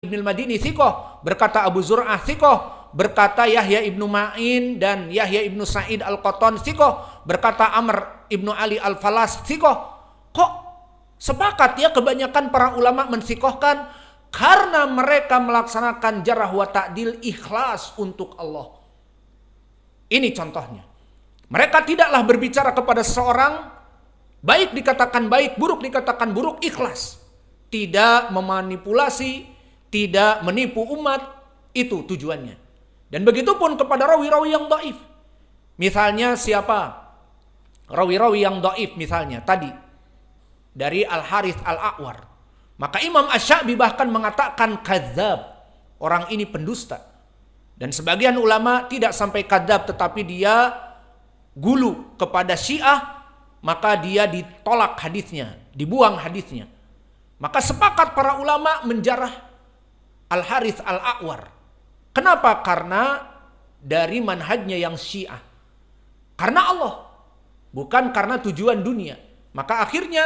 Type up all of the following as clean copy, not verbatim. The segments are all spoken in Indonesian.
Ibnu Madini thiqah, berkata Abu Zur'ah thiqah, berkata Yahya ibnu Ma'in dan Yahya ibnu Sa'id al-Qattan thiqah, berkata Amr ibnu Ali al-Falas thiqah. Kok sepakat ya kebanyakan para ulama menthikohkan? Karena mereka melaksanakan jarah wa ta'dil ikhlas untuk Allah. Ini contohnya. Mereka tidaklah berbicara kepada seseorang, baik dikatakan baik, buruk dikatakan buruk, ikhlas. Tidak memanipulasi, tidak menipu umat, itu tujuannya. Dan begitu pun kepada rawi-rawi yang dhaif. Misalnya siapa? Rawi-rawi yang dhaif misalnya tadi dari Al-Harits Al-A'war. Maka Imam Asy-Sya'bi bahkan mengatakan kadzab, orang ini pendusta. Dan sebagian ulama tidak sampai kadzab, tetapi dia gulu kepada Syiah, maka dia ditolak hadisnya, dibuang hadisnya. Maka sepakat para ulama menjarah Al-Harits Al-A'war. Kenapa? Karena dari manhajnya yang Syiah. Karena Allah, bukan karena tujuan dunia. Maka akhirnya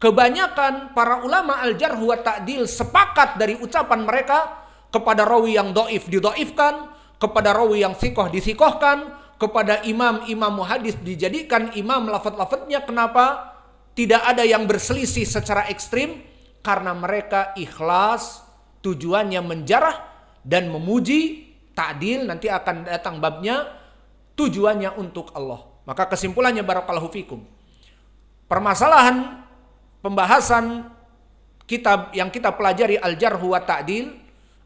kebanyakan para ulama al-jarh wa ta'dil sepakat dari ucapan mereka kepada rawi yang dhaif didhaifkan, kepada rawi yang thiqah dithikohkan, kepada imam-imam muhadis dijadikan imam lafaz-lafaznya. Kenapa? Tidak ada yang berselisih secara ekstrim, karena mereka ikhlas, tujuannya menjarah dan memuji, ta'dil nanti akan datang babnya, tujuannya untuk Allah. Maka kesimpulannya barakallahu fikum, permasalahan pembahasan kitab yang kita pelajari Al-Jarh wa Ta'dil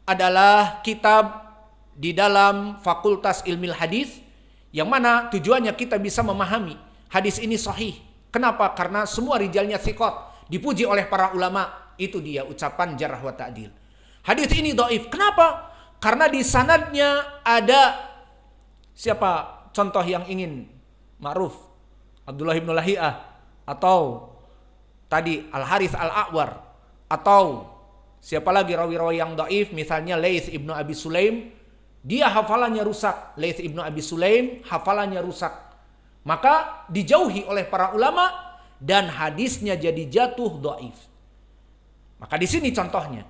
adalah kitab di dalam Fakultas Ilmil Hadis, yang mana tujuannya kita bisa memahami hadis ini sahih. Kenapa? Karena semua rijalnya thiqat, dipuji oleh para ulama. Itu dia ucapan jarh wa ta'dil. Hadis ini dhaif. Kenapa? Karena di sanadnya ada siapa? Contoh yang ingin ma'ruf, Abdullah bin Lahiyah, atau tadi Al-Harits Al-A'war, atau siapa lagi rawi-rawi yang dhaif, misalnya Laits ibnu Abi Sulaim, dia hafalannya rusak. Laits ibnu Abi Sulaim hafalannya rusak, maka dijauhi oleh para ulama dan hadisnya jadi jatuh dhaif. Maka di sini contohnya,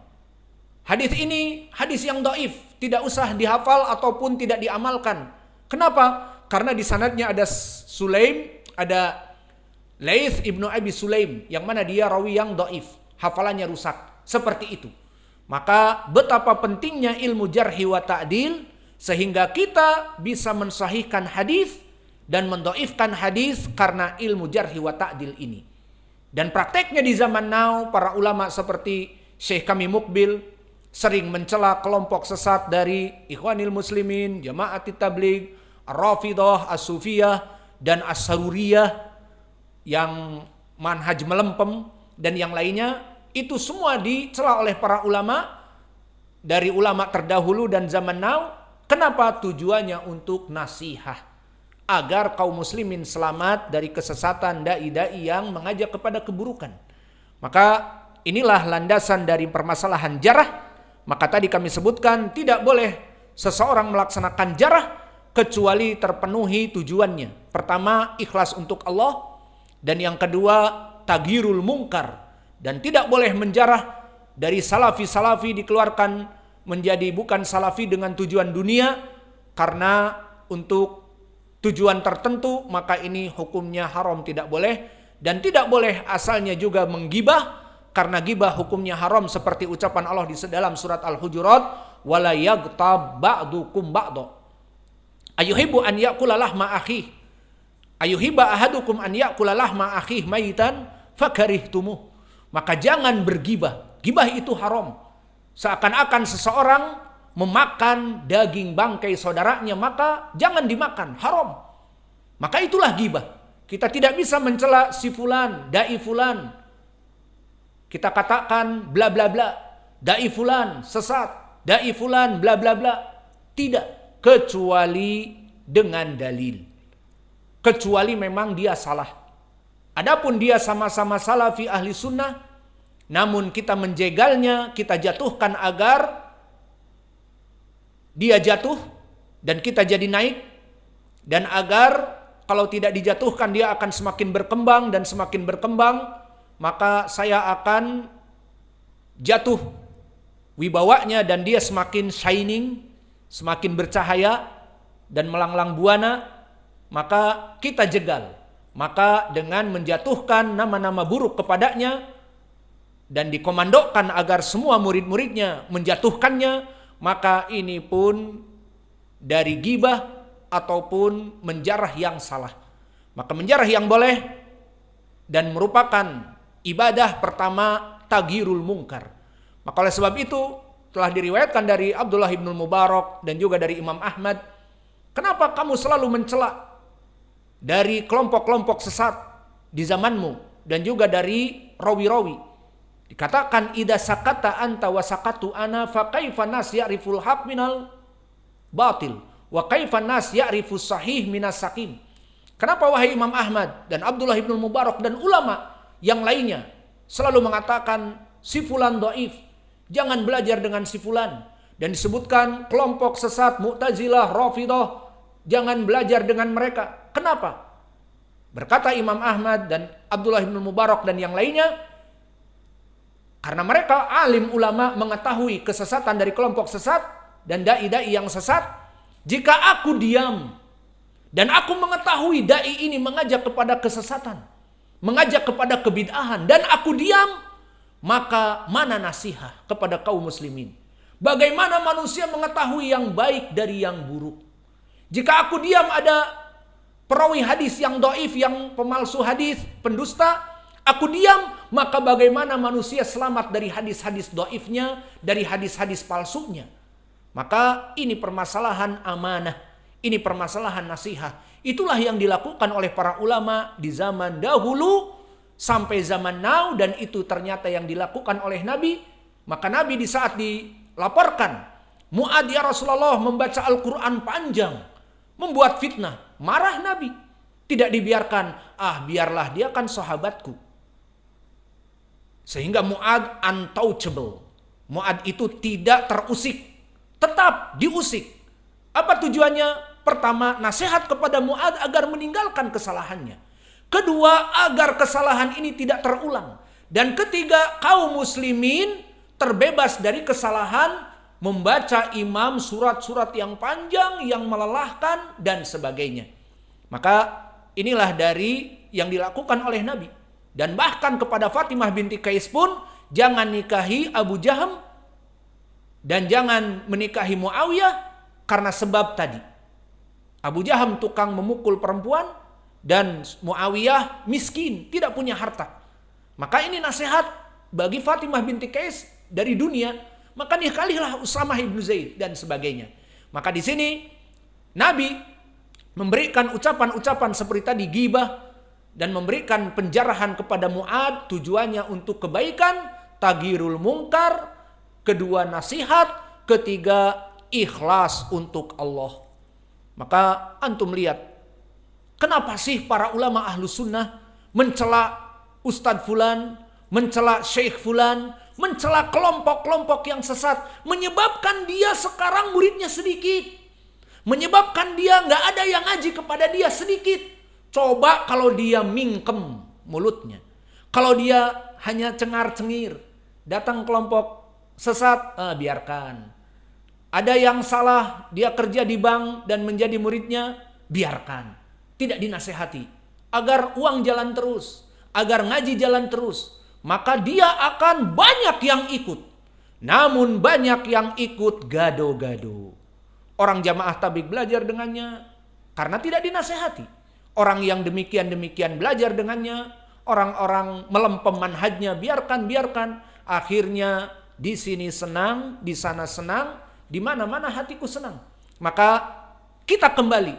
hadis ini hadis yang dhaif, tidak usah dihafal ataupun tidak diamalkan. Kenapa? Karena di sanadnya ada Sulaim, ada Laits ibnu Abi Sulaim, yang mana dia rawi yang dhaif, hafalannya rusak. Seperti itu. Maka betapa pentingnya ilmu jarhi wa ta'dil, sehingga kita bisa mensahihkan hadis dan mendhaifkan hadis karena ilmu jarhi wa ta'dil ini. Dan prakteknya di zaman now, para ulama seperti Syekh kami Mukbil sering mencela kelompok sesat dari Ikhwanil Muslimin, Jama'atit Tabligh, Ar-Rafidah, As-Sufiyah, dan As-Saruriyah yang manhaj melempem dan yang lainnya. Itu semua dicela oleh para ulama, dari ulama terdahulu dan zaman now. Kenapa? Tujuannya untuk nasihah, agar kaum muslimin selamat dari kesesatan dai-dai yang mengajak kepada keburukan. Maka inilah landasan dari permasalahan jarah. Maka tadi kami sebutkan tidak boleh seseorang melaksanakan jarah kecuali terpenuhi tujuannya. Pertama, ikhlas untuk Allah, dan yang kedua, taghyirul munkar. Dan tidak boleh menjarah dari salafi-salafi dikeluarkan menjadi bukan salafi dengan tujuan dunia, karena untuk tujuan tertentu, maka ini hukumnya haram, tidak boleh. Dan tidak boleh asalnya juga menggibah, karena gibah hukumnya haram, seperti ucapan Allah di dalam surat Al-Hujurat, wala yaghtab ba'dukum ba'da ayuhibbu an ya'kula lahma akhihi ayuhibba ahadukum an ya'kula lahma akhihi maitan fakarihtumuh. Maka jangan bergibah. Gibah itu haram. Seakan-akan seseorang memakan daging bangkai saudaranya, maka jangan dimakan, haram. Maka itulah gibah. Kita tidak bisa mencela si fulan, dai fulan. Kita katakan bla bla bla, dai fulan sesat, dai fulan bla bla bla. Tidak, kecuali dengan dalil. Kecuali memang dia salah. Adapun dia sama-sama salafi ahli sunnah, namun kita menjegalnya, kita jatuhkan agar dia jatuh dan kita jadi naik, dan agar kalau tidak dijatuhkan dia akan semakin berkembang dan semakin berkembang, maka saya akan jatuh wibawanya dan dia semakin shining, semakin bercahaya dan melanglang buana, maka kita jegal. Maka dengan menjatuhkan nama-nama buruk kepadanya dan dikomandokan agar semua murid-muridnya menjatuhkannya, maka ini pun dari ghibah ataupun menjarah yang salah. Maka menjarah yang boleh dan merupakan ibadah pertama taghyirul munkar. Maka oleh sebab itu telah diriwayatkan dari Abdullah ibn Mubarak dan juga dari Imam Ahmad, kenapa kamu selalu mencela dari kelompok-kelompok sesat di zamanmu dan juga dari rawi-rawi? Dikatakan idza sakata anta wa sakatu ana fa kaifa nas ya'riful haq minal batil wa kaifa nas ya'rifus sahih minas saqim. Kenapa wahai Imam Ahmad dan Abdullah ibn Mubarak dan ulama yang lainnya selalu mengatakan si fulan dhaif, jangan belajar dengan si fulan, dan disebutkan kelompok sesat Mu'tazilah, Rafidhah, jangan belajar dengan mereka. Kenapa? Berkata Imam Ahmad dan Abdullah ibn Mubarak dan yang lainnya, karena mereka alim ulama mengetahui kesesatan dari kelompok sesat dan dai-dai yang sesat. Jika aku diam dan aku mengetahui dai ini mengajak kepada kesesatan, mengajak kepada kebid'ahan, dan aku diam, maka mana nasihat kepada kaum muslimin? Bagaimana manusia mengetahui yang baik dari yang buruk? Jika aku diam ada perawi hadis yang dhaif, yang pemalsu hadis, pendusta, aku diam, maka bagaimana manusia selamat dari hadis-hadis dhaifnya, dari hadis-hadis palsunya? Maka ini permasalahan amanah. Ini permasalahan nasihat. Itulah yang dilakukan oleh para ulama di zaman dahulu sampai zaman now, dan itu ternyata yang dilakukan oleh Nabi. Maka Nabi di saat dilaporkan, Mu'ad ya Rasulullah membaca Al-Quran panjang, membuat fitnah, marah Nabi. Tidak dibiarkan, biarlah dia kan sahabatku. Sehingga Mu'ad untouchable. Mu'ad itu tidak terusik, tetap diusik. Apa tujuannya? Pertama, nasihat kepada Mu'ad agar meninggalkan kesalahannya. Kedua, agar kesalahan ini tidak terulang. Dan ketiga, kaum muslimin terbebas dari kesalahan membaca imam surat-surat yang panjang, yang melelahkan, dan sebagainya. Maka inilah dari yang dilakukan oleh Nabi. Dan bahkan kepada Fatimah binti Qais pun, jangan nikahi Abu Jaham dan jangan menikahi Muawiyah karena sebab tadi. Abu Jaham tukang memukul perempuan dan Muawiyah miskin, tidak punya harta. Maka ini nasihat bagi Fatimah binti Qais dari dunia. Maka nikahilah Usamah ibn Zaid dan sebagainya. Maka di sini Nabi memberikan ucapan-ucapan seperti tadi ghibah dan memberikan penjarahan kepada Mu'ad, tujuannya untuk kebaikan, taghyirul munkar, kedua nasihat, ketiga ikhlas untuk Allah. Maka antum lihat, kenapa sih para ulama ahlu sunnah mencela Ustadz Fulan, mencela Syekh Fulan, mencela kelompok-kelompok yang sesat, menyebabkan dia sekarang muridnya sedikit, menyebabkan dia nggak ada yang ngaji kepada dia sedikit. Coba kalau dia mingkem mulutnya, kalau dia hanya cengar-cengir, datang kelompok sesat, biarkan. Ada yang salah, dia kerja di bank dan menjadi muridnya, biarkan. Tidak dinasehati. Agar uang jalan terus, agar ngaji jalan terus, maka dia akan banyak yang ikut. Namun banyak yang ikut gado-gado. Orang jamaah tabligh belajar dengannya karena tidak dinasehati. Orang yang demikian-demikian belajar dengannya, orang-orang melempem manhajnya, biarkan. Akhirnya di sini senang, di sana senang, di mana-mana hatiku senang. Maka kita kembali.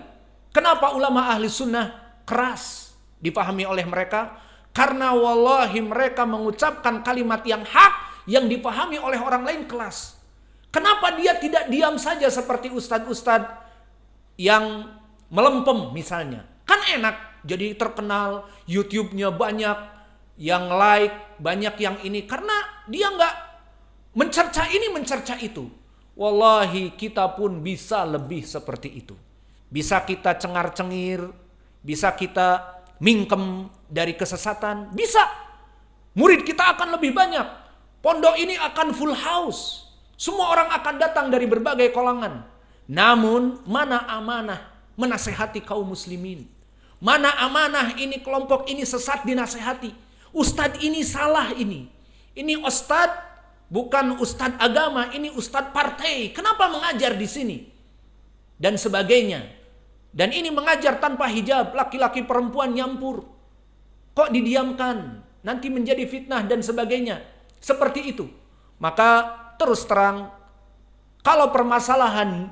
Kenapa ulama ahli sunnah keras dipahami oleh mereka? Karena wallahi mereka mengucapkan kalimat yang hak, yang dipahami oleh orang lain kelas. Kenapa dia tidak diam saja seperti ustadz-ustadz yang melempem misalnya? Kan enak, jadi terkenal, YouTube-nya banyak yang like, banyak yang ini. Karena dia nggak mencerca ini, mencerca itu. Wallahi kita pun bisa lebih seperti itu. Bisa kita cengar-cengir, bisa kita mingkem dari kesesatan, bisa. Murid kita akan lebih banyak. Pondok ini akan full house. Semua orang akan datang dari berbagai kalangan. Namun mana amanah menasehati kaum muslimin? Mana amanah ini kelompok ini sesat dinasehati? Ustadz ini salah ini. Ini ustadz bukan ustadz agama, ini ustadz partai. Kenapa mengajar di sini? Dan sebagainya. Dan ini mengajar tanpa hijab, laki-laki perempuan nyampur. Kok didiamkan? Nanti menjadi fitnah dan sebagainya. Seperti itu. Maka terus terang, kalau permasalahan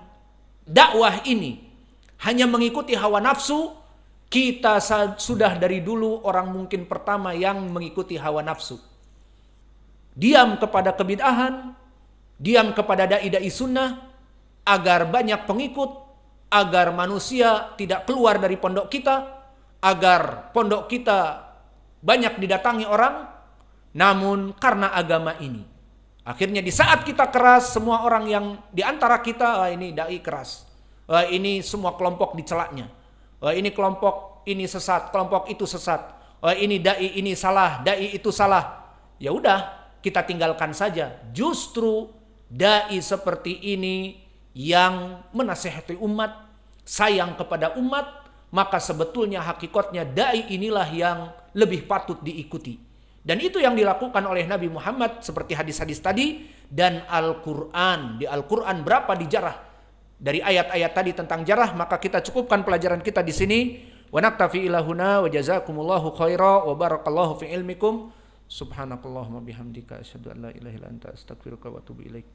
dakwah ini hanya mengikuti hawa nafsu, kita sudah dari dulu orang mungkin pertama yang mengikuti hawa nafsu. Diam kepada kebid'ahan, diam kepada dai-dai sunnah, agar banyak pengikut, agar manusia tidak keluar dari pondok kita, agar pondok kita banyak didatangi orang. Namun karena agama ini, akhirnya di saat kita keras, semua orang yang di antara kita, ini dai keras, ini semua kelompok dicelaknya, ini kelompok ini sesat, kelompok itu sesat, ini dai ini salah, dai itu salah. Ya udah, kita tinggalkan saja. Justru dai seperti ini yang menasihati umat, sayang kepada umat, maka sebetulnya hakikatnya dai inilah yang lebih patut diikuti. Dan itu yang dilakukan oleh Nabi Muhammad seperti hadis-hadis tadi dan Al-Quran. Di Al-Quran berapa dijarah dari ayat-ayat tadi tentang jarah, maka kita cukupkan pelajaran kita di sini. Wa naktafi ilahuna wa jazakumullahu khaira wa barakallahu fi ilmikum. Subhanakallahumma bihamdika asyhadu an la ilaha illa anta astaghfiruka wa atubu ilaik.